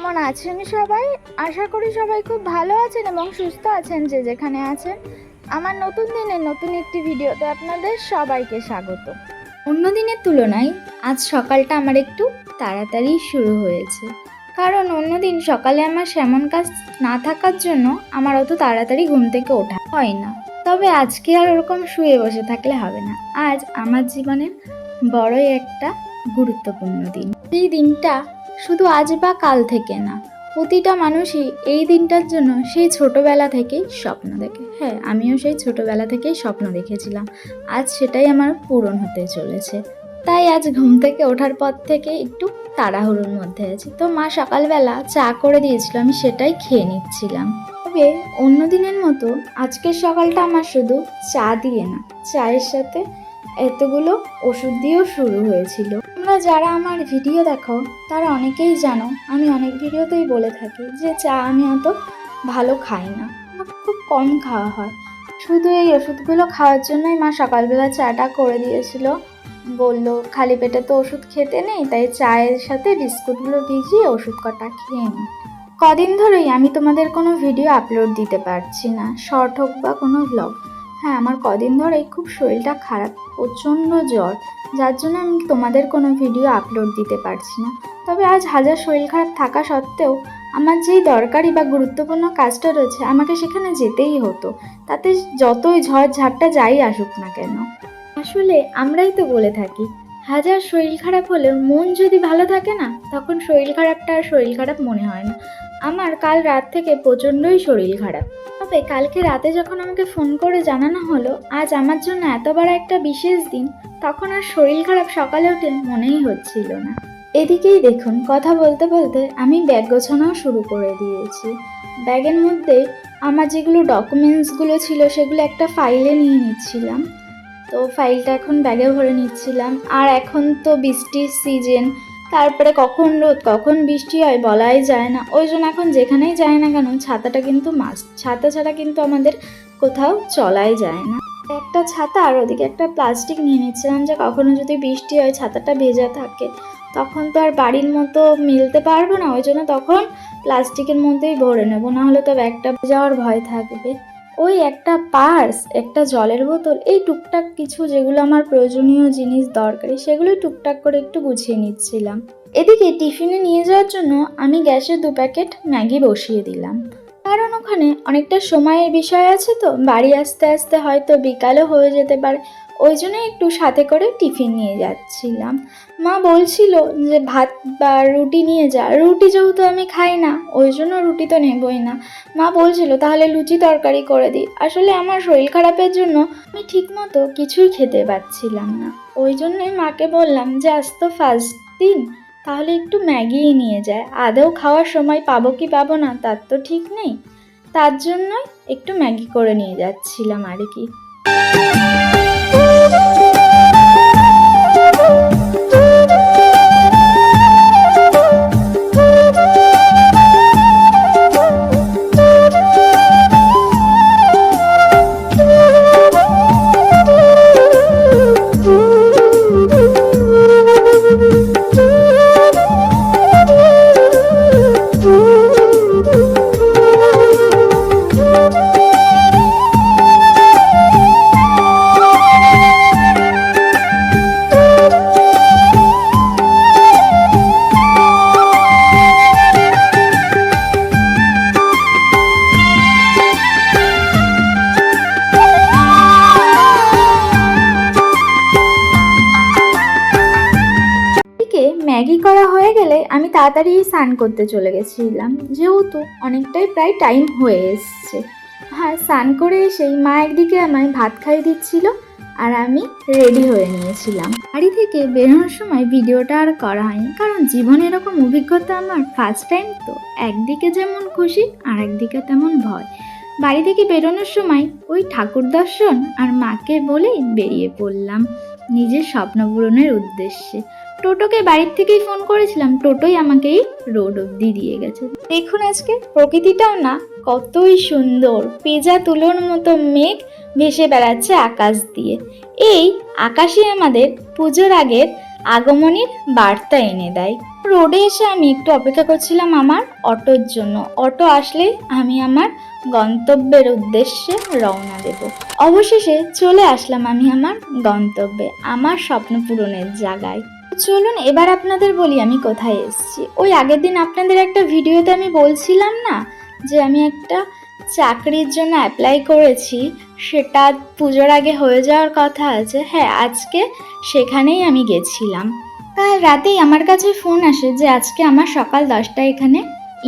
কেমন আছেন সবাই? আশা করি সবাই খুব ভালো আছেন এবং সুস্থ আছেন যে যেখানে আছেন। আমার নতুন দিনের নতুন একটি ভিডিওতে আপনাদের সবাইকে স্বাগত। অন্য দিনের তুলনায় আজ সকালটা আমার একটু তাড়াতাড়ি শুরু হয়েছে, কারণ অন্যদিন সকালে আমার সেমন কাজ না থাকার জন্য আমার অত তাড়াতাড়ি ঘুম থেকে ওঠা হয় না। তবে আজকে আর ওরকম শুয়ে বসে থাকলে হবে না। আজ আমার জীবনের বড়ই একটা গুরুত্বপূর্ণ দিন। এই দিনটা শুধু আজ বা কাল থেকে না, প্রতিটা মানুষই এই দিনটার জন্য সেই ছোটবেলা থেকেই স্বপ্ন দেখে। হ্যাঁ, আমিও সেই ছোটবেলা থেকেই স্বপ্ন দেখেছিলাম। আজ সেটাই আমার পূরণ হতে চলেছে। তাই আজ ঘুম থেকে ওঠার পর থেকে একটু তাড়াহুড়োর মধ্যে আছি। তো মা সকালবেলা চা করে দিয়েছিল, আমি সেটাই খেয়ে নিচ্ছিলাম। তবে অন্য দিনের মতো আজকের সকালটা আমার শুধু চা দিয়ে না, চায়ের সাথে এতগুলো ওষুধ দিয়েও শুরু হয়েছিল। তোমরা যারা আমার ভিডিও দেখো তারা অনেকেই জানো, আমি অনেক ভিডিওতেই বলে থাকি যে চা আমি অত ভালো খাই না, খুব কম খাওয়া হয়। শুধু এই ওষুধগুলো খাওয়ার জন্যই মা সকালবেলা চাটা করে দিয়েছিল। বলল খালি পেটে তো ওষুধ খেতে নেই, তাই চায়ের সাথে বিস্কুটগুলো ভিজিয়ে ওষুধ কটা খেয়ে নিই। কদিন ধরেই আমি তোমাদের কোনো ভিডিও আপলোড দিতে পারছি না, শর্ট হোক বা কোনো ব্লগ। হ্যাঁ, আমার কদিন ধরেই খুব শরীরটা খারাপ, প্রচণ্ড জ্বর, যার জন্য আমি তোমাদের কোনো ভিডিও আপলোড দিতে পারছি না। তবে আজ হাজার শরীর খারাপ থাকা সত্ত্বেও আমার যেই দরকারি বা গুরুত্বপূর্ণ কাজটা রয়েছে আমাকে সেখানে যেতেই হতো, তাতে যতই ঝড় ঝাপটা যাই আসুক না কেন। আসলে আমরাই তো বলে থাকি, হাজার শরীর খারাপ হলেও মন যদি ভালো থাকে না, তখন শরীর খারাপটা আর শরীর খারাপ মনে হয় না। আমার কাল রাত থেকে প্রচণ্ডই শরীর খারাপ। তবে কালকে রাতে যখন আমাকে ফোন করে জানানো হলো আজ আমার জন্য এত বড় একটা বিশেষ দিন, তখন আর শরীর খারাপ সকালে উঠে মনেই হচ্ছিল না। এদিকেই দেখুন, কথা বলতে বলতে আমি ব্যাগ গোছানোও শুরু করে দিয়েছি। ব্যাগের মধ্যে আমার যেগুলো ডকুমেন্টসগুলো ছিল সেগুলো একটা ফাইলে নিয়ে নিচ্ছিলাম। তো ফাইলটা এখন ব্যাগে ভরে নিচ্ছিলাম। আর এখন তো বৃষ্টির সিজন, তারপরে কখন রোদ কখন বৃষ্টি হয় বলাই যায় না। ওই জন্য এখন যেখানেই যায় না কেন ছাতাটা কিন্তু মাস্ট। ছাতা ছাড়া কিন্তু আমাদের কোথাও চলাই যায় না। একটা ছাতা আর ওদিকে একটা প্লাস্টিক নিয়ে নিচ্ছিলাম, যে কখনো যদি বৃষ্টি হয় ছাতাটা ভেজা থাকে তখন তো আর বাড়ির মতো মিলতে পারবো না, ওই জন্য তখন প্লাস্টিকের মধ্যেই ভরে নেবো, নাহলে তো ব্যাগটা যাওয়ার ভয় থাকবে। ওই একটা পার্স, একটা জলের বোতল, এই টুকটাক কিছু যেগুলো আমার প্রয়োজনীয় জিনিস দরকারি সেগুলোই টুকটাক করে একটু গুছিয়ে নিচ্ছিলাম। এদিকে টিফিনে নিয়ে যাওয়ার জন্য আমি গ্যাসে 2 প্যাকেট ম্যাগি বসিয়ে দিলাম, কারণ ওখানে অনেকটা সময়ের বিষয় আছে, তো বাড়ি আসতে আসতে হয়তো বিকালও হয়ে যেতে পারে। ওই জন্য একটু সাথে করে টিফিন নিয়ে যাচ্ছিলাম। মা বলছিল যে ভাত বা রুটি নিয়ে যা, রুটি যেহেতু আমি খাই না ওই জন্য রুটি তো নেবই না। মা বলছিল তাহলে লুচি তরকারি করে দিই। আসলে আমার শরীর খারাপের জন্য আমি ঠিকমতো কিছুই খেতে পারছিলাম না, ওই জন্যই মাকে বললাম যে আজ তো ফার্স্ট দিন, তাহলে একটু ম্যাগিই নিয়ে যায়। আদৌ খাওয়ার সময় পাবো কি পাবো না তার তো ঠিক নেই, তার জন্যই একটু ম্যাগি করে নিয়ে যাচ্ছিলাম আর কি। ম্যাগি করা হয়ে গেলে আমি তাড়াতাড়ি স্নান করতে চলে গেছিলাম, যেহেতু অনেকটাই প্রায় টাইম হয়ে এসছে। হ্যাঁ, স্নান করে এসেই মা একদিকে আমায় ভাত খাইয়ে দিচ্ছিল আর আমি রেডি হয়ে নিয়েছিলাম। বাড়ি থেকে বেরোনোর সময় ভিডিওটা আর করা হয়নি, কারণ জীবনে এরকম অভিজ্ঞতা আমার ফার্স্ট টাইম, তো একদিকে যেমন খুশি আর একদিকে তেমন ভয়। বাড়ি থেকে বেরোনোর সময় ওই ঠাকুর দর্শন আর মাকে বলেই বেরিয়ে পড়লাম নিজের স্বপ্ন পূরণের উদ্দেশ্যে। টোটোকে বাড়ির থেকেই ফোন করেছিলাম, টোটোই আমাকে এই রোড অবধি দিয়ে গেছে। দেখুন আজকে প্রকৃতিটাও না কতই সুন্দর, পেঁজা তুলোর মতো মেঘ ভেসে বেড়াচ্ছে আকাশ দিয়ে। এই আকাশই আমাদের পুজোর আগের আগমনীর বার্তা এনে দেয়। রোডে এসে আমি একটু অপেক্ষা করছিলাম আমার অটোর জন্য। অটো আসলেই আমি আমার গন্তব্যের উদ্দেশ্যে রওনা দেব। অবশেষে চলে আসলাম আমি আমার গন্তব্যে, আমার স্বপ্ন পূরণের জায়গায়। চলুন এবার আপনাদের বলি আমি কোথায় এসেছি। ওই আগের দিন আপনাদের একটা ভিডিওতে আমি বলছিলাম না যে আমি একটা চাকরির জন্য অ্যাপ্লাই করেছি, সেটা পুজোর আগে হয়ে যাওয়ার কথা আছে। হ্যাঁ, আজকে সেখানেই আমি গেছিলাম। কাল রাতেই আমার কাছে ফোন আসে যে আজকে আমার সকাল 10টায় এখানে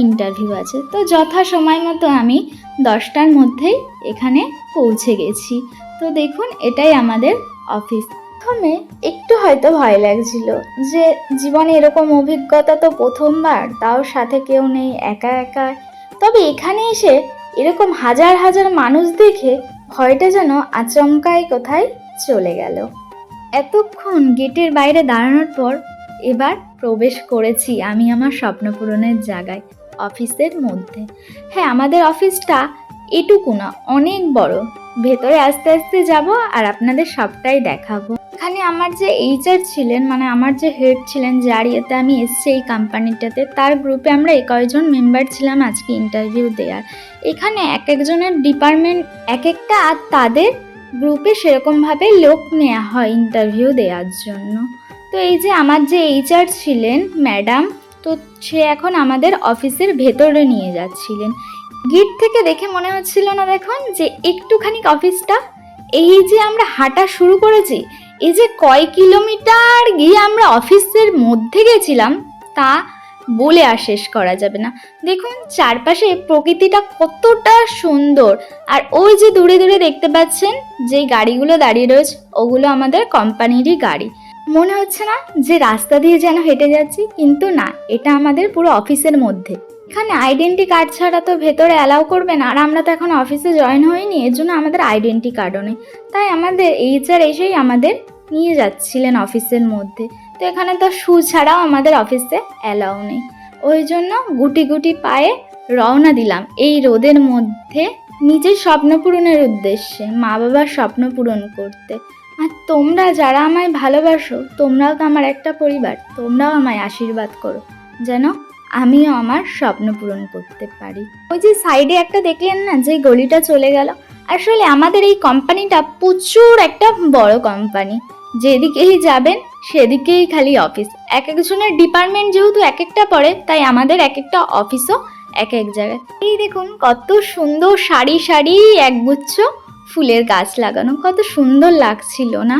ইন্টারভিউ আছে। তো যথা সময় মতো আমি 10টার মধ্যেই এখানে পৌঁছে গেছি। তো দেখুন, এটাই আমাদের অফিস। প্রথমে একটু হয়তো ভয় লাগছিল যে জীবনে এরকম অভিজ্ঞতা তো প্রথমবার, তাও সাথে কেউ নেই, একা একা। তবে এখানে এসে এরকম হাজার হাজার মানুষ দেখে ভয়টা যেন আচমকাই কোথায় চলে গেল। এতক্ষণ গেটের বাইরে দাঁড়ানোর পর এবার প্রবেশ করেছি আমি আমার স্বপ্ন পূরণের জায়গায়, অফিসের মধ্যে। হ্যাঁ, আমাদের অফিসটা এটুকু না, অনেক বড়। ভেতরে আস্তে আস্তে যাব আর আপনাদের সবটাই দেখাবো। এখানে আমার যে এইচআর ছিলেন, মানে আমার যে হেড ছিলেন, যার ইয়েতে আমি এসছি এই কোম্পানিটাতে, তার গ্রুপে আমরা কয়েকজন মেম্বার ছিলাম আজকে ইন্টারভিউ দেওয়ার। এখানে এক একজনের ডিপার্টমেন্ট এক একটা, আর তাদের গ্রুপে সেরকমভাবে লোক নেওয়া হয় ইন্টারভিউ দেওয়ার জন্য। তো এই যে আমার যে এইচআর ছিলেন ম্যাডাম, তো সে এখন আমাদের অফিসের ভেতরে নিয়ে যাচ্ছিলেন। গেট থেকে দেখে মনে হচ্ছিল না দেখুন যে একটুখানি অফিসটা, এই যে আমরা হাঁটা শুরু করেছি, এই যে কয় কিলোমিটার গিয়ে আমরা অফিসের মধ্যে গেছিলাম তা বলে আর শেষ করা যাবে না। দেখুন চারপাশে প্রকৃতিটা কতটা সুন্দর। আর ওই যে দূরে দূরে দেখতে পাচ্ছেন যে গাড়িগুলো দাঁড়িয়ে রয়েছে, ওগুলো আমাদের কোম্পানিরই গাড়ি। মনে হচ্ছে না যে রাস্তা দিয়ে যেন হেঁটে যাচ্ছি, কিন্তু না, এটা আমাদের পুরো অফিসের মধ্যে। এখানে আইডেন্টি কার্ড ছাড়া তো ভেতরে অ্যালাউ করবে না, আর আমরা তো এখন অফিসে জয়েন হইনি, এর জন্য আমাদের আইডেন্টি কার্ডও নেই। তাই আমাদের এইচআর এসেই আমাদের নিয়ে যাচ্ছিলেন অফিসের মধ্যে। তো এখানে তো শু ছাড়াও আমাদের অফিসে অ্যালাউ নেই। ওই জন্য গুটি গুটি পায়ে রওনা দিলাম এই রোদের মধ্যে নিজের স্বপ্ন পূরণের উদ্দেশ্যে, মা বাবার স্বপ্ন পূরণ করতে। আর তোমরা যারা আমায় ভালোবাসো, তোমরাও তো আমার একটা পরিবার, তোমরাও আমায় আশীর্বাদ করো যেন আমিও আমার স্বপ্ন পূরণ করতে পারি। ওই যে সাইডে একটা দেখলেন না যে গলিটা চলে গেল, আসলে আমাদের এই কোম্পানিটা প্রচুর একটা বড় কোম্পানি। যেদিকেই যাবেন সেদিকেই খালি অফিস। এক একজনের ডিপার্টমেন্ট যেহেতু এক একটা পড়ে, তাই আমাদের এক একটা অফিসও এক এক জায়গায়। এই দেখুন কত সুন্দর সারি সারি একগুচ্ছ ফুলের গাছ লাগানো, কত সুন্দর লাগছিল না?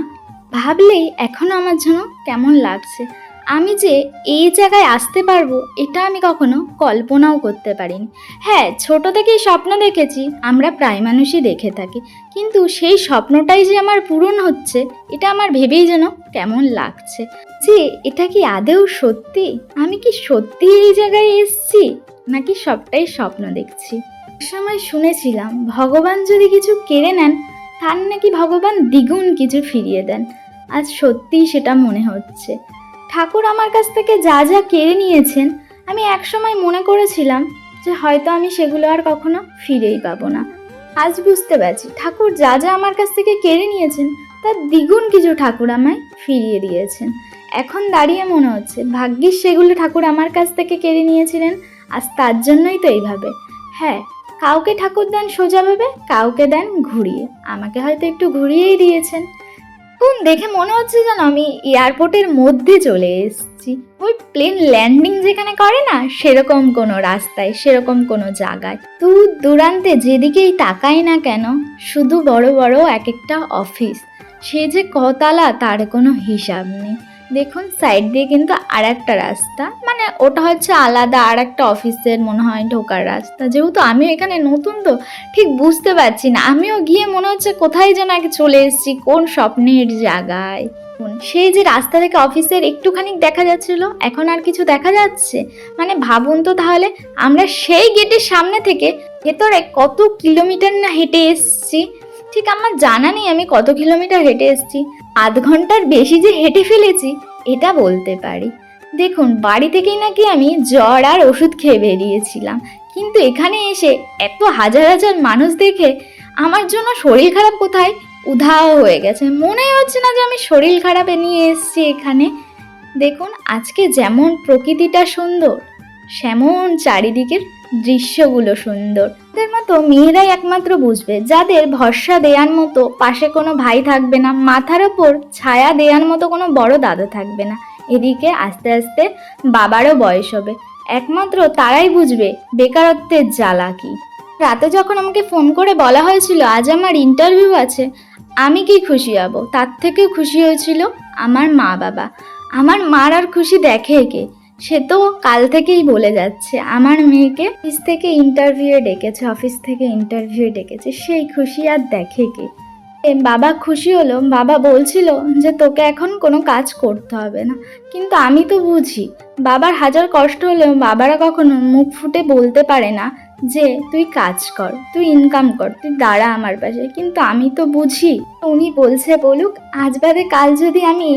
ভাবলেই এখনো আমার জন্য কেমন লাগছে। আমি যে এই জায়গায় আসতে পারবো এটা আমি কখনো কল্পনাও করতে পারিনি। হ্যাঁ, ছোট থেকেই স্বপ্ন দেখেছি, আমরা প্রায় মানুষই দেখে থাকি, কিন্তু সেই স্বপ্নটাই যে আমার পূরণ হচ্ছে এটা আমার ভেবেই যেন কেমন লাগছে যে এটা কি আদৌ সত্যি, আমি কি সত্যি এই জায়গায় এসেছি নাকি সবটাই স্বপ্ন দেখছি। সময় শুনেছিলাম ভগবান যদি কিছু কেড়ে নেন তার নাকি ভগবান দ্বিগুণ কিছু ফিরিয়ে দেন। আজ সত্যিই সেটা মনে হচ্ছে। ঠাকুর আমার কাছ থেকে যা যা কেড়ে নিয়েছেন, আমি একসময় মনে করেছিলাম যে হয়তো আমি সেগুলো আর কখনো ফিরেই পাবো না। আজ বুঝতে পারছি ঠাকুর যা যা আমার কাছ থেকে কেড়ে নিয়েছেন তার দ্বিগুণ কিছু ঠাকুর আমায় ফিরিয়ে দিয়েছেন। এখন দাঁড়িয়ে মনে হচ্ছে ভাগ্যিস সেগুলো ঠাকুর আমার কাছ থেকে কেড়ে নিয়েছিলেন, আজ তার জন্যই তো এইভাবে। হ্যাঁ, কাউকে ঠাকুর দেন সোজাভাবে, কাউকে দেন ঘুরিয়ে, আমাকে হয়তো একটু ঘুরিয়েই দিয়েছেন। দেখে মনে হচ্ছে যেন আমি এয়ারপোর্টের মধ্যে চলে এসেছি। ওই প্লেন ল্যান্ডিং যেখানে করে না, সেরকম কোনো রাস্তায়, সেরকম কোনো জায়গায়। দূর দূরান্তে যেদিকেই তাকাই না কেন শুধু বড় বড় এক একটা অফিস, সে যে কতলা তার কোনো হিসাব নেই। দেখুন সাইড দিয়ে কিন্তু আর একটা রাস্তা, মানে ওটা হচ্ছে আলাদা আর একটা অফিসের মনে হয় ঢোকার রাস্তা। যেহেতু আমিও এখানে নতুন তো ঠিক বুঝতে পারছি না, আমিও গিয়ে মনে হচ্ছে কোথায় যেন আগে চলে এসেছি, কোন স্বপ্নের জায়গায়। সেই যে রাস্তা থেকে অফিসের একটুখানি দেখা যাচ্ছিল, এখন আর কিছু দেখা যাচ্ছে। মানে ভাবুন তো তাহলে, আমরা সেই গেটের সামনে থেকে ভেতরে কত কিলোমিটার না হেঁটে এসেছি। ঠিক আমার জানা নেই আমি কত কিলোমিটার হেঁটে এসেছি, আধ ঘন্টার বেশি যে হেঁটে ফেলেছি এটা বলতে পারি। দেখুন বাড়ি থেকেই নাকি আমি জ্বর আর ওষুধ খেয়ে বেরিয়েছিলাম, কিন্তু এখানে এসে এত হাজার হাজার মানুষ দেখে আমার জন্য শরীর খারাপ কোথায় উধাও হয়ে গেছে। মনে হচ্ছে না যে আমি শরীর খারাপে নিয়ে এসেছি এখানে। দেখুন আজকে যেমন প্রকৃতিটা সুন্দর, সেমন চারিদিকের দৃশ্যগুলো সুন্দর। এদের মতো মেয়েরাই একমাত্র বুঝবে, যাদের ভরসা দেওয়ার মতো পাশে কোনো ভাই থাকবে না, মাথার ওপর ছায়া দেওয়ার মতো কোনো বড় দাদা থাকবে না। এদিকে আস্তে আস্তে বাবারও বয়স হবে, একমাত্র তারাই বুঝবে বেকারত্বের জ্বালা কি। রাতে যখন আমাকে ফোন করে বলা হয়েছিল আজ আমার ইন্টারভিউ আছে, আমি কি খুশি হব, তার থেকেও খুশি হয়েছিল আমার মা বাবা। আমার মার আর খুশি দেখে কে, সে তো কাল থেকেই বলে যাচ্ছে আমার মেয়েকে অফিস থেকে ইন্টারভিউ ডেকেছে, সেই খুশি আর দেখে কে। বাবা খুশি হলো, বাবা বলছিল যে তোকে এখন কোনো কাজ করতে হবে না, কিন্তু আমি তো বুঝি বাবার হাজার কষ্ট হলেও বাবারা কখনো মুখ ফুটে বলতে পারে না যে তুই কাজ কর, তুই ইনকাম কর, তুই দাঁড়া আমার পাশে। কিন্তু আমি তো বুঝি, উনি বলছে বলুক, আজ বাদে কাল যদি আমি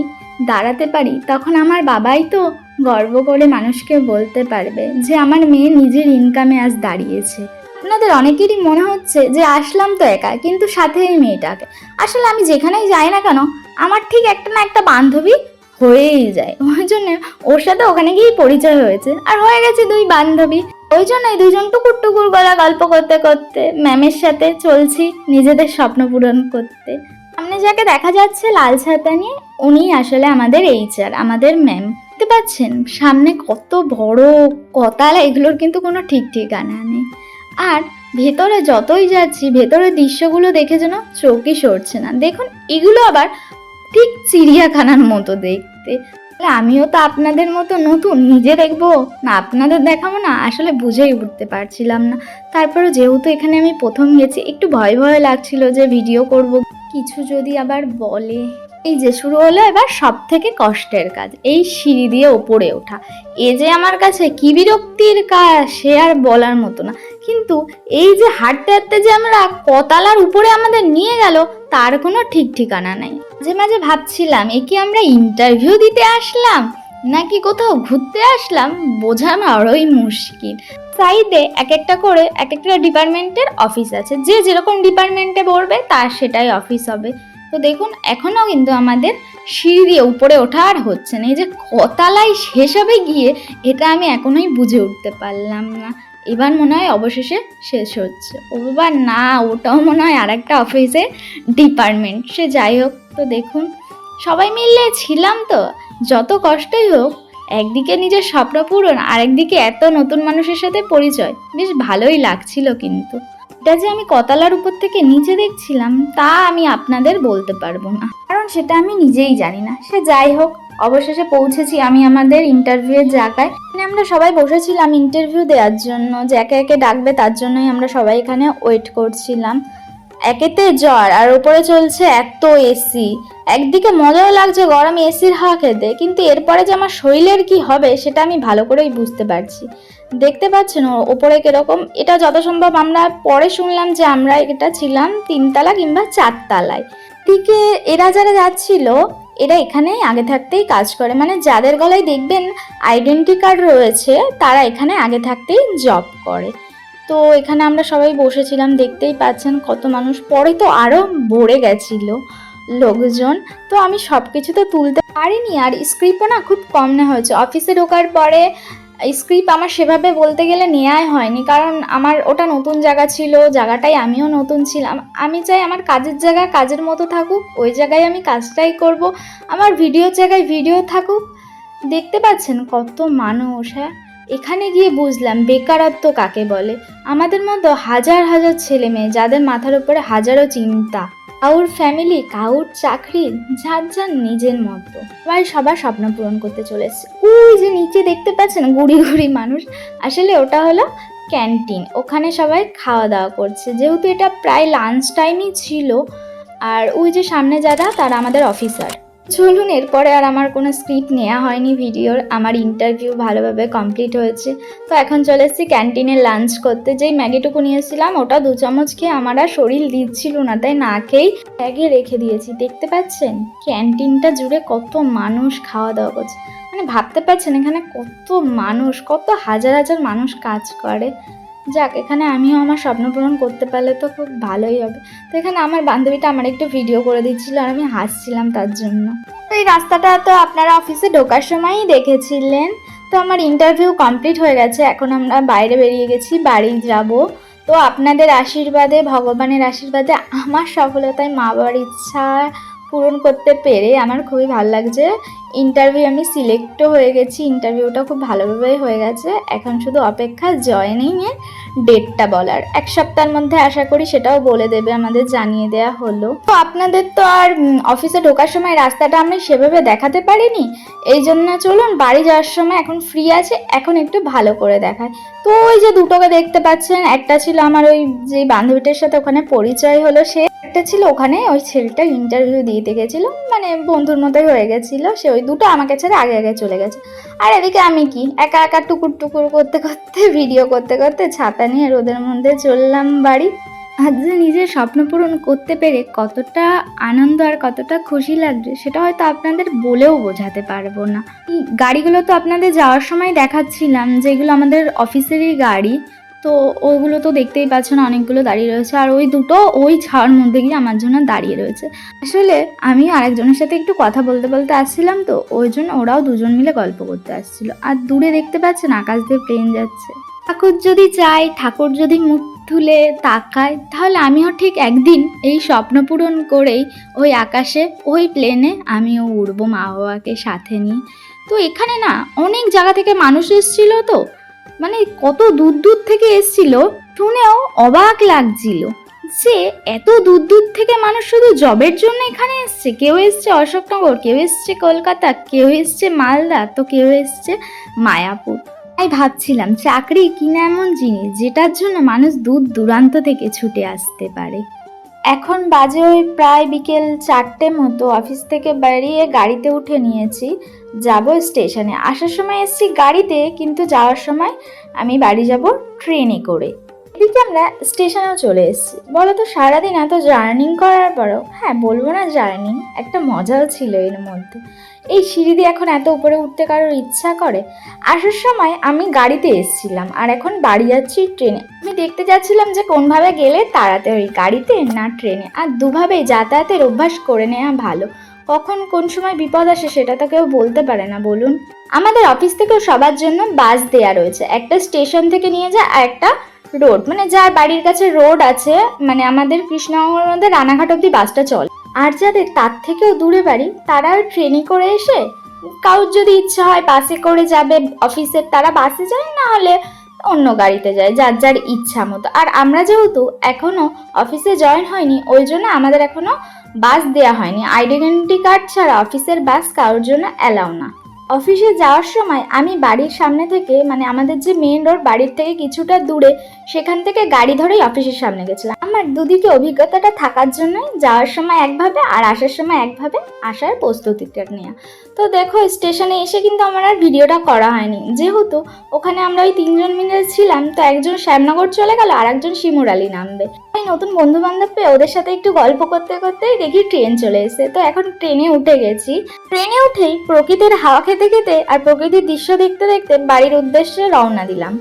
দাঁড়াতে পারি তখন আমার বাবাই তো গর্ব করে মানুষকে বলতে পারবে যে আমার মেয়ে নিজের ইনকামে আজ দাঁড়িয়েছে। আপনাদের অনেকেরই মনে হচ্ছে যে আসলাম তো একা, কিন্তু সাথে এই মেয়েটাকে। আসলে আমি যেখানেই যাই না কেন আমার ঠিক একটা না একটা বান্ধবী হয়েই যায়, ওই জন্য ওর সাথে ওখানে গিয়েই পরিচয় হয়েছে আর হয়ে গেছে দুই বান্ধবী। ওই জন্যই দুজন টুকুর টুকুর গলা গল্প করতে করতে ম্যামের সাথে চলছি নিজেদের স্বপ্ন পূরণ করতে। সামনে যাকে দেখা যাচ্ছে লাল ছাতা নিয়ে, উনিই আসলে আমাদের এইচআর, আমাদের ম্যাম। দেখতে পাচ্ছেন সামনে কত বড় কতালা, এগুলোর কিন্তু কোনো ঠিক ঠিকানা নেই। আর ভেতরে যতই যাচ্ছি ভেতরের দৃশ্যগুলো দেখে যেন চোখই সরছে না। দেখুন এগুলো আবার ঠিক চিড়িয়াখানার মতো দেখতে। আমিও তো আপনাদের মতো নতুন, নিজে দেখবো না আপনাদের দেখাবো না, আসলে বুঝেই উঠতে পারছিলাম না। তারপরে যেহেতু এখানে আমি প্রথম গেছি, একটু ভয় ভয় লাগছিল যে ভিডিও করব, কিছু যদি আবার বলে। এই যে শুরু হলো এবার সব থেকে কষ্টের কাজ, এই সিঁড়ি দিয়ে ওপরে ওঠা। এ যে আমার কাছে কি বিরক্তির কাজ সে আর বলার মতো না। কিন্তু এই যে হাঁটতে হাঁটতে যে আমরা কতালার উপরে আমাদের নিয়ে গেল, তার কোনো ঠিক ঠিকানা নেই। মাঝে মাঝে ভাবছিলাম এ কি আমরা ইন্টারভিউ দিতে আসলাম নাকি কোথাও ঘুরতে আসলাম, বোঝানো আরোই মুশকিল। সাইডে এক একটা করে এক একটা ডিপার্টমেন্টের অফিস আছে, যে যেরকম ডিপার্টমেন্টে পড়বে তার সেটাই অফিস হবে। তো দেখুন এখনও কিন্তু আমাদের সিঁড়ি দিয়ে উপরে ওঠা আর হচ্ছে না। এই যে কতালায় শেষ হবে গিয়ে, এটা আমি এখনোই বুঝে উঠতে পারলাম না। এবার মনে হয় অবশেষে শেষ হচ্ছে। ওবার না, ওটাও মনে হয় আর একটা অফিসের ডিপার্টমেন্ট, সে যাই হোক। তো দেখুন সবাই মিলে ছিলাম তো, যত কষ্টই হোক, একদিকে নিজের স্বপ্ন পূরণ আর একদিকে এত নতুন মানুষের সাথে পরিচয়, বেশ ভালোই লাগছিল। কিন্তু এটা যে আমি কতালার উপর থেকে নিচে দেখছিলাম তা আমি আপনাদের বলতে পারবো না, কারণ সেটা আমি নিজেই জানি না। সে যাই হোক, অবশেষে পৌঁছেছি আমি আমাদের ইন্টারভিউয়ের জায়গায়। এখানে আমরা সবাই বসেছিলাম ইন্টারভিউ দেওয়ার জন্য, যে একে একে ডাকবে তার জন্যই আমরা সবাই এখানে ওয়েট করছিলাম। একেতে জ্বর আর ওপরে চলছে এত এসি, একদিকে মজাও লাগছে গরম এসির হাওয়া খেতে, কিন্তু এরপরে যে আমার শরীরের কি হবে সেটা আমি ভালো করেই বুঝতে পারছি। দেখতে পাচ্ছেন ওপরে কিরকম, এটা যত সম্ভব আমরা পরে শুনলাম যে আমরা এটা ছিলাম 3তলা কিংবা 4তলায়। দিকে এরা যারা যাচ্ছিল এরা এখানেই আগে থাকতেই কাজ করে, মানে যাদের গলায় দেখবেন আইডেন্টি কার্ড রয়েছে তারা এখানে আগে থাকতেই জব করে। তো এখানে আমরা সবাই বসেছিলাম, দেখতেই পাচ্ছেন কত মানুষ। পরে তো আরও ভরে গেছিল লোকজন, তো আমি সব কিছু তো তুলতে পারিনি। আর স্ক্রিপ্টও না খুব কম নেওয়া হয়েছে। অফিসে ঢোকার পরে স্ক্রিপ্ট আমার সেভাবে বলতে গেলে নেওয়াই হয়নি, কারণ আমার ওটা নতুন জায়গা ছিল, জায়গাটাই আমিও নতুন ছিলাম। আমি চাই আমার কাজের জায়গা কাজের মতো থাকুক, ওই জায়গায় আমি কাজটাই করব, আমার ভিডিওর জায়গায় ভিডিও থাকুক। দেখতে পাচ্ছেন কত মানুষ। হ্যাঁ, এখানে গিয়ে বুঝলাম বেকারত্ব কাকে বলে। আমাদের মতো হাজার হাজার ছেলে মেয়ে, যাদের মাথার উপরে হাজারো চিন্তা, কাউর ফ্যামিলি, কাউর চাকরি, যার যার নিজের মতো, সবাই সবার স্বপ্ন পূরণ করতে চলেছে। ওই যে নিচে দেখতে পাচ্ছেন গুড়ি গুড়ি মানুষ, আসলে ওটা হলো ক্যান্টিন, ওখানে সবাই খাওয়া দাওয়া করছে, যেহেতু এটা প্রায় লাঞ্চ টাইমই ছিল। আর ওই যে সামনে যারা, তারা আমাদের অফিসার। চলুন, এরপরে আর আমার কোনো স্ক্রিপ্ট নেওয়া হয়নি ভিডিওর, আমার ইন্টারভিউ ভালোভাবে কমপ্লিট হয়েছে। তো এখন চলে এসেছি ক্যান্টিনে লাঞ্চ করতে। যেই ম্যাগিটুকু নিয়েছিলাম ওটা 2 চামচ খেয়ে আমার আর শরীর দিচ্ছিল না, তাই না খেয়েই ব্যাগে রেখে দিয়েছি। দেখতে পাচ্ছেন ক্যান্টিনটা জুড়ে কত মানুষ খাওয়া দাওয়া করছে, মানে ভাবতে পারছেন এখানে কত মানুষ, কত হাজার হাজার মানুষ কাজ করে। যাক, এখানে আমিও আমার স্বপ্ন পূরণ করতে পারলে তো খুব ভালোই হবে। তো এখানে আমার বান্ধবীটা আমার একটু ভিডিও করে দিচ্ছিল আর আমি হাসছিলাম তার জন্য। তো এই রাস্তাটা তো আপনারা অফিসে ঢোকার সময়ই দেখেছিলেন। তো আমার ইন্টারভিউ কমপ্লিট হয়ে গেছে, এখন আমরা বাইরে বেরিয়ে গেছি, বাড়ি যাব। তো আপনাদের আশীর্বাদে, ভগবানের আশীর্বাদে আমার সফলতায় মা বাবার ইচ্ছা পূরণ করতে পেরে আমার খুবই ভালো লাগছে। ইন্টারভিউ আমি সিলেক্টও হয়ে গেছি, ইন্টারভিউটা খুব ভালোভাবেই হয়ে গেছে। এখন শুধু অপেক্ষা জয়েনিংয়ের ডেটটা বলার, 1 সপ্তাহের মধ্যে আশা করি সেটাও বলে দেবে, আমাদের জানিয়ে দেওয়া হলো। তো আপনাদের তো আর অফিসে ঢোকার সময় রাস্তাটা আমি সেভাবে দেখাতে পারিনি, এই জন্য চলুন বাড়ি যাওয়ার সময় এখন ফ্রি আছে, এখন একটু ভালো করে দেখায়। তো ওই যে দুটোকে দেখতে পাচ্ছেন, একটা ছিল আমার ওই যে বান্ধবীটার সাথে ওখানে পরিচয় হলো, সে একটা ছিল ওখানে ওই ছেলেটা ইন্টারভিউ দিতে গেছিলো, মানে বন্ধুর মতোই হয়ে গেছিলো, সে ওই দুটো আমাকে ছেড়ে আগে আগে চলে গেছে। আর এদিকে আমি কি একা একা টুকুর টুকুর করতে করতে ভিডিও করতে করতে ছাতা নিয়ে রোদের মধ্যে চললাম বাড়ি। আজ যে নিজের স্বপ্ন পূরণ করতে পেরে কতটা আনন্দ আর কতটা খুশি লাগছে সেটা হয়তো আপনাদের বলেও বোঝাতে পারবো না। এই গাড়িগুলো তো আপনাদের যাওয়ার সময় দেখাচ্ছিলাম, যেগুলো আমাদের অফিসেরই গাড়ি। তো ওগুলো তো দেখতেই পাচ্ছেন অনেকগুলো দাঁড়িয়ে রয়েছে, আর ওই দুটো ওই ছাওয়ার মধ্যে গিয়ে আমার জন্য দাঁড়িয়ে রয়েছে। আসলে আমি আরেকজনের সাথে একটু কথা বলতে বলতে আসছিলাম, তো ওই জন্য ওরাও দুজন মিলে গল্প করতে আসছিল। আর দূরে দেখতে পাচ্ছেন আকাশ দিয়ে প্লেন যাচ্ছে। ঠাকুর যদি চাই, ঠাকুর যদি মুখ তুলে তাকায়, তাহলে আমিও ঠিক একদিন এই স্বপ্ন পূরণ করেই ওই আকাশে ওই প্লেনে আমিও উড়বো মা বাবাকে সাথে নিয়ে। তো এখানে না অনেক জায়গা থেকে মানুষ এসেছিল, তো মানে কত দূর দূর থেকে এসেছিল, শুনেও অবাক লাগছিল যে এত দূর দূর থেকে মানুষ শুধু জবের জন্য এখানে এসছে। কেউ এসছে অশোকনগর, কেউ এসছে কলকাতা, কেউ এসছে মালদা, তো কেউ এসছে মায়াপুর। তাই ভাবছিলাম চাকরি কিনা এমন জিনিস যেটার জন্য মানুষ দূর দূরান্ত থেকে ছুটে আসতে পারে। এখন বাজে ওই প্রায় বিকেল 4টে মতো, অফিস থেকে বেরিয়ে গাড়িতে উঠে নিয়েছি, যাব স্টেশনে। আসার সময় এসেছি গাড়িতে, কিন্তু যাওয়ার সময় আমি বাড়ি যাব ট্রেনে করে। এদিকে আমরা স্টেশনেও চলে এসেছি। বলো তো সারাদিন এত জার্নিং করার পরেও, হ্যাঁ বলবো না জার্নিং, একটা মজাও ছিল এর মধ্যে। এই সিঁড়ি দিয়ে এখন এত উপরে উঠতে কারোর ইচ্ছা করে? আসার সময় আমি গাড়িতে এসেছিলাম আর এখন বাড়ি যাচ্ছি ট্রেনে। আমি দেখতে যাচ্ছিলাম যে কোনভাবে গেলে তাড়াতাড়ি, গাড়িতে না ট্রেনে। আর দুভাবেই যাতায়াতের অভ্যাস করে নেওয়া ভালো, কখন কোন সময় বিপদ আসে সেটা তো কেউ বলতে পারে না বলুন। আমাদের অফিস থেকেও সবার জন্য বাস দেয়া রয়েছে, একটা স্টেশন থেকে নিয়ে যায় আর একটা রোড, মানে যার বাড়ির কাছে রোড আছে, মানে আমাদের কৃষ্ণনগরের মধ্যে রানাঘাট অব্দি বাসটা চলে। আর যাদের তার থেকেও দূরে বাড়ি তারা ট্রেনে করে এসে, কারোর যদি ইচ্ছা হয় বাসে করে যাবে অফিসের, তারা বাসে যায়, না হলে অন্য গাড়িতে যায়, যার যার ইচ্ছা মতো। আর আমরা যেহেতু এখনো অফিসে জয়েন হয়নি, ওই জন্য আমাদের এখনো বাস দেয়া হয়নি। আইডেন্টি কার্ড ছাড়া অফিসের বাস কারোর জন্য অ্যালাউ না। অফিসে যাওয়ার সময় আমি বাড়ির সামনে থেকে, মানে আমাদের যে মেন রোড বাড়ির থেকে কিছুটা দূরে, সেখান থেকে গাড়ি ধরেই অফিসের সামনে গেছিলাম। আমার দুদিকে অভিজ্ঞতাটা থাকার জন্যই যাওয়ার সময় একভাবে আর আসার সময় একভাবে আসার প্রস্তুতিটা নেওয়া। তো দেখো স্টেশনে এসে কিন্তু আমার আর ভিডিওটা করা হয়নি, যেহেতু ওখানে আমরা ওই 3জন মিলে ছিলাম। তো একজন শ্যামনগর চলে গেল আর একজন শিমুরালি নামবে। ওই নতুন বন্ধু বান্ধব পেয়ে ওদের সাথে একটু গল্প করতে করতেই দেখি ট্রেন চলে এসে। তো এখন ট্রেনে উঠে গেছি। ট্রেনে উঠেই প্রকৃতির হাওয়া খেতে খেতে আর প্রকৃতির দৃশ্য দেখতে দেখতে বাড়ির উদ্দেশ্যে রওনা দিলাম।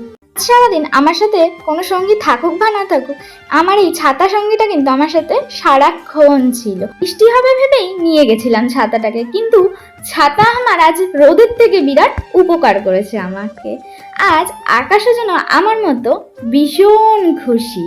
সারাদিন আমার সাথে কোনো সঙ্গী থাকুক বা না থাকুক, আমার এই ছাতা সঙ্গীটা কিন্তু আমার সাথে সারাক্ষণ ছিল। বৃষ্টি হবে ভেবেই নিয়ে গেছিলাম ছাতাটাকে, কিন্তু ছাতা আমার আজ রোদের থেকে বিরাট উপকার করেছে আমাকে। আজ আকাশে যেন আমার মতো ভীষণ খুশি।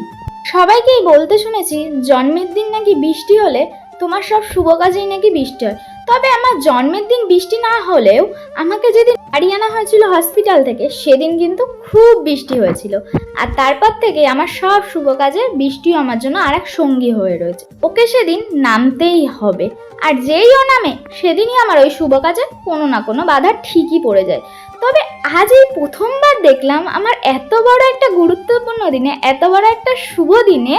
সবাইকেই বলতে শুনেছি জন্মের দিন নাকি বৃষ্টি হলে তোমার সব শুভ কাজেই নাকি বৃষ্টি হয়। তবে আমার জন্মের দিন বৃষ্টি না হলেও আমাকে যেদিন বাড়ি আনা হয়েছিল হসপিটাল থেকে, সেদিন কিন্তু খুব বৃষ্টি হয়েছিল। আর তারপর থেকে আমার সব শুভ কাজে বৃষ্টিও আমার জন্য আর এক সঙ্গী হয়ে রয়েছে। ওকে সেদিন নামতেই হবে, আর যেই ও নামে সেদিনই আমার ওই শুভ কাজে কোনো না কোনো বাধা ঠিকই পড়ে যায়। তবে আজ এই প্রথমবার দেখলাম আমার এত বড় একটা গুরুত্বপূর্ণ দিনে, এত বড় একটা শুভ দিনে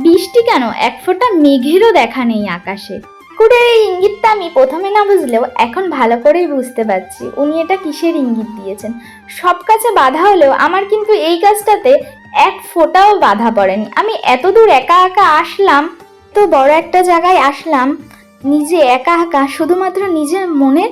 বৃষ্টি কেন, এক ফোঁটা মেঘেরও দেখা নেই আকাশে। ঠাকুরের এই ইঙ্গিতটা আমি প্রথমে না বুঝলেও এখন ভালো করেই বুঝতে পারছি উনি এটা কিসের ইঙ্গিত দিয়েছেন। সব কাছে বাধা হলেও আমার কিন্তু এই কাজটাতে এক ফোঁটাও বাধা পড়েনি। আমি এত দূর একা একা আসলাম, তো বড় একটা জায়গায় আসলাম নিজে একা একা, শুধুমাত্র নিজের মনের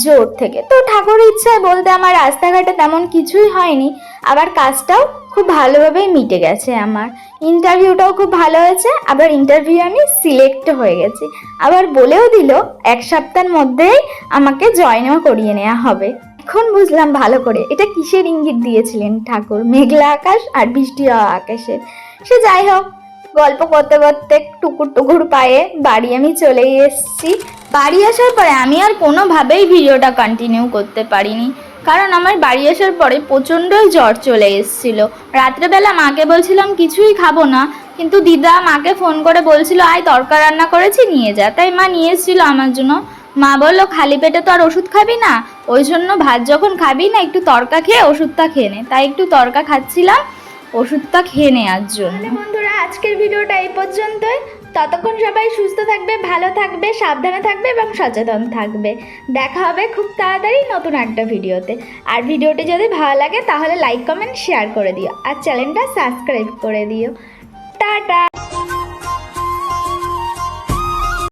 জোর থেকে। তো ঠাকুরের ইচ্ছায় বলতে আমার রাস্তাঘাটে তেমন কিছুই হয়নি, আবার কাজটাও খুব ভালোভাবেই মিটে গেছে আমার। ইন্টারভিউটাও খুব ভালো হয়েছে, আবার ইন্টারভিউ আমি সিলেক্ট হয়ে গেছি। আবার বলেও দিল 1 সপ্তাহের মধ্যেই আমাকে জয়েনও করিয়ে নেওয়া হবে। এখন বুঝলাম ভালো করে এটা কিসের ইঙ্গিত দিয়েছিলেন ঠাকুর, মেঘলা আকাশ আর বৃষ্টি হওয়া আকাশে। সে যাই হোক, গল্প করতে করতে টুকুর টুকুর পায়ে বাড়ি আমি চলেই এসেছি। বাড়ি আসার পরে আমি আর কোনোভাবেই ভিডিওটা কন্টিনিউ করতে পারিনি, কারণ আমার বাড়ি আসার পরে প্রচণ্ডই জ্বর চলে এসেছিল। রাত্রেবেলা মাকে বলছিলাম কিছুই খাবো না, কিন্তু দিদা মাকে ফোন করে বলছিল আয় তরকা রান্না করেছি নিয়ে যা, তাই মা নিয়ে এসেছিলো আমার জন্য। মা বললো খালি পেটে তো আর ওষুধ খাবি না, ওই জন্য ভাত যখন খাবি না একটু তরকা খেয়ে ওষুধটা খেয়ে নে। তাই একটু তরকা খাচ্ছিলাম ওষুধটা খেয়ে নেওয়ার জন্য। বন্ধুরা, আজকের ভিডিওটা এই পর্যন্তই। ততক্ষণ সবাই সুস্থ থাকবে, ভালো থাকবে, সাবধানে থাকবে এবং সচেতন থাকবে। দেখা হবে খুব তাড়াতাড়ি নতুন একটা ভিডিওতে। আর ভিডিওটি যদি ভালো লাগে তাহলে লাইক কমেন্ট শেয়ার করে দিও, আর চ্যানেলটা সাবস্ক্রাইব করে দিও। টাটা।